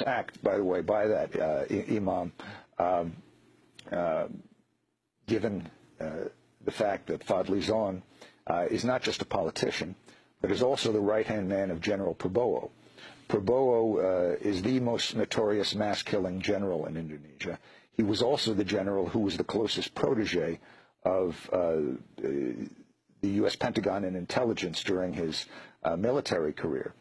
attacked, by the way, by that imam, given the fact that Fadli Zon is not just a politician, but is also the right-hand man of General Prabowo. Prabowo is the most notorious mass-killing general in Indonesia. He was also the general who was the closest protege of the U.S. Pentagon and intelligence during his military career.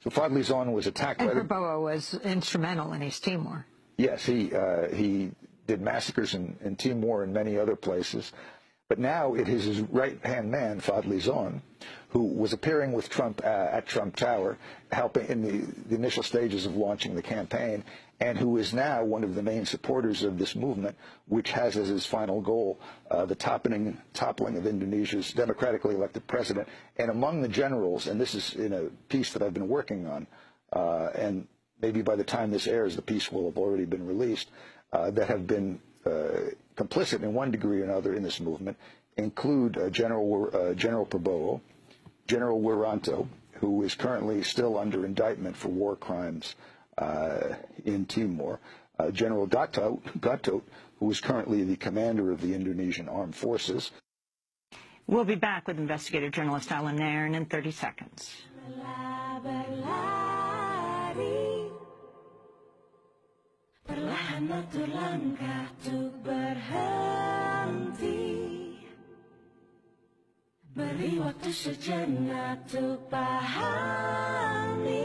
So Fadli Zon was attacked by Prabowo was instrumental in East Timor. Yes, he did massacres in Timor and many other places. But now it is his right-hand man, Fadli Zon, who was appearing with Trump at Trump Tower, helping in the initial stages of launching the campaign, and who is now one of the main supporters of this movement, which has as its final goal the toppling of Indonesia's democratically elected president. And among the generals, and this is in a piece that I've been working on, and maybe by the time this airs, the piece will have already been released, that have been complicit in one degree or another in this movement, include General Prabowo, General Wiranto, who is currently still under indictment for war crimes in Timor, General Gatot, who is currently the commander of the Indonesian Armed Forces. We'll be back with investigative journalist Alan Nairn in 30 seconds. Perlahan atur langkah untuk berhenti, beri waktu sejenak untuk pahami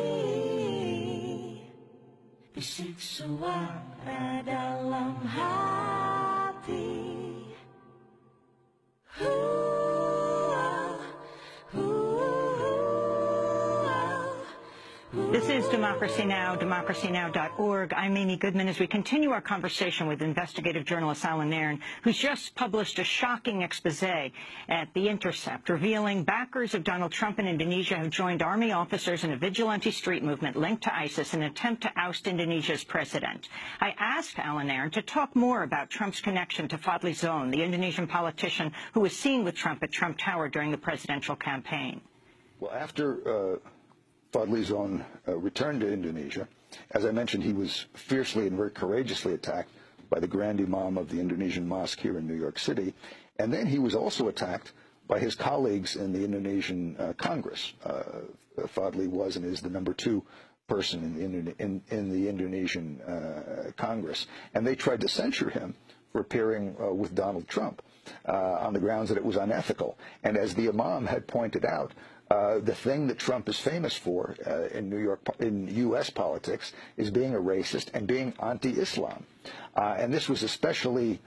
bisik suara dalam hati. This is Democracy Now!, democracynow.org. I'm Amy Goodman as we continue our conversation with investigative journalist Alan Nairn, who's just published a shocking expose at The Intercept, revealing backers of Donald Trump in Indonesia have joined army officers in a vigilante street movement linked to ISIS in an attempt to oust Indonesia's president. I asked Alan Nairn to talk more about Trump's connection to Fadli Zon, the Indonesian politician who was seen with Trump at Trump Tower during the presidential campaign. Well, after Fadli Zon returned to Indonesia, as I mentioned, he was fiercely and very courageously attacked by the Grand Imam of the Indonesian mosque here in New York City. And then he was also attacked by his colleagues in the Indonesian Congress. Fadli was and is the #2 person in the Indonesian Congress. And they tried to censure him for appearing with Donald Trump on the grounds that it was unethical. And as the Imam had pointed out, the thing that Trump is famous for in U.S. politics is being a racist and being anti-Islam. And this was especially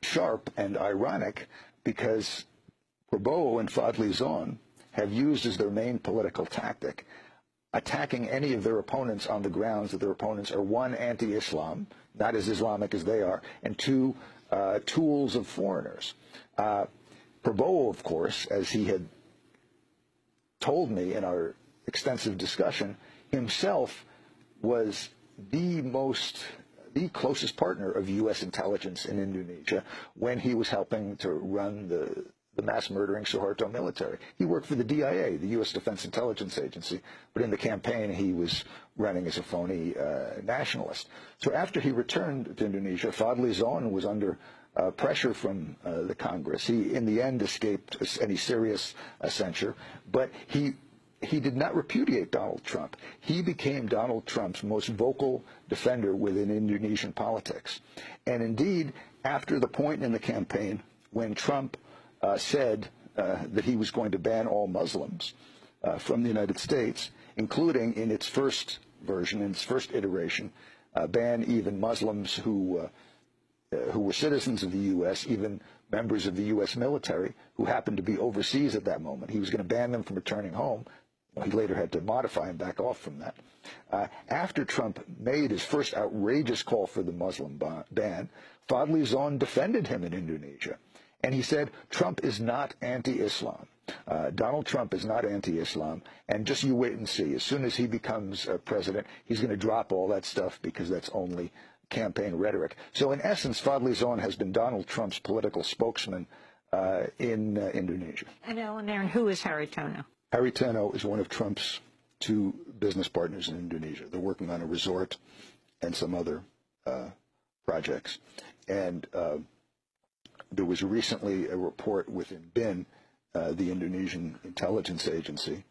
sharp and ironic because Prabowo and Fadli Zon have used as their main political tactic attacking any of their opponents on the grounds that their opponents are, one, anti-Islam, not as Islamic as they are, and two, tools of foreigners. Prabowo, of course, as he had told me in our extensive discussion, himself was the closest partner of U.S. intelligence in Indonesia when he was helping to run the mass-murdering Suharto military. He worked for the DIA, the U.S. Defense Intelligence Agency, but in the campaign he was running as a phony nationalist. So after he returned to Indonesia, Fadli Zon was under pressure from the Congress. He, in the end, escaped any serious censure, but he did not repudiate Donald Trump. He became Donald Trump's most vocal defender within Indonesian politics. And indeed, after the point in the campaign when Trump said that he was going to ban all Muslims from the United States, including in its first version, in its first iteration, ban even Muslims who were citizens of the U.S., even members of the U.S. military who happened to be overseas at that moment. He was going to ban them from returning home. He later had to modify and back off from that. After Trump made his first outrageous call for the Muslim ban, Fadli Zon defended him in Indonesia. And he said, Trump is not anti-Islam. Donald Trump is not anti-Islam. And just you wait and see. As soon as he becomes president, he's going to drop all that stuff because that's only campaign rhetoric. So in essence, Fadli Zon has been Donald Trump's political spokesman in Indonesia. And Alan Nairn, who is Harry Tono? Harry Tono is one of Trump's two business partners in Indonesia. They're working on a resort and some other projects. And there was recently a report within BIN, the Indonesian intelligence agency,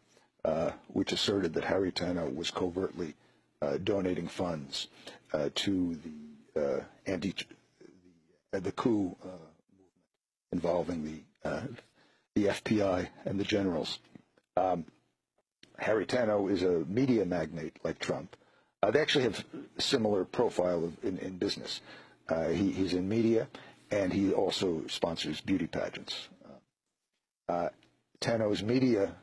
which asserted that Haritano was covertly donating funds to the coup involving the FPI and the generals. Haritano is a media magnate like Trump. They actually have a similar profile in business. He's in media, and he also sponsors beauty pageants. Tano's media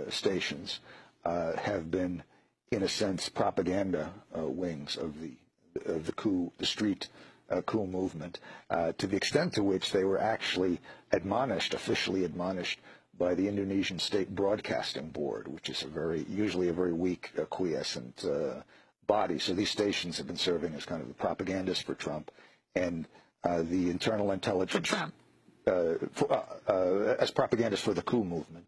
stations have been, in a sense, propaganda wings of the coup, the street coup movement, to the extent to which they were actually officially admonished by the Indonesian State Broadcasting Board, which is usually a very weak, quiescent body. So these stations have been serving as kind of the propagandists for Trump, and the internal intelligence For Trump. As propagandists for the coup movement.